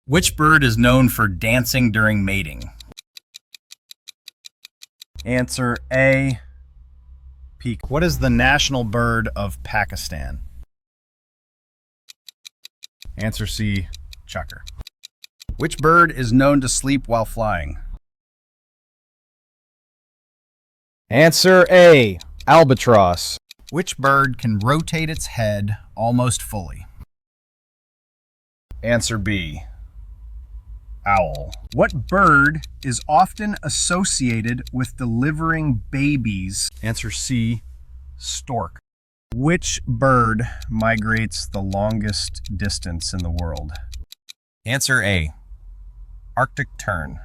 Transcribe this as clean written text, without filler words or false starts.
Which bird is known for dancing during mating? Answer A, peacock. What is the national bird of Pakistan? Answer C, chukar. Which bird is known to sleep while flying? Answer A, albatross. Which bird can rotate its head almost fully? Answer B, owl. What bird is often associated with delivering babies? Answer C, stork. Which bird migrates the longest distance in the world? Answer A. Arctic tern.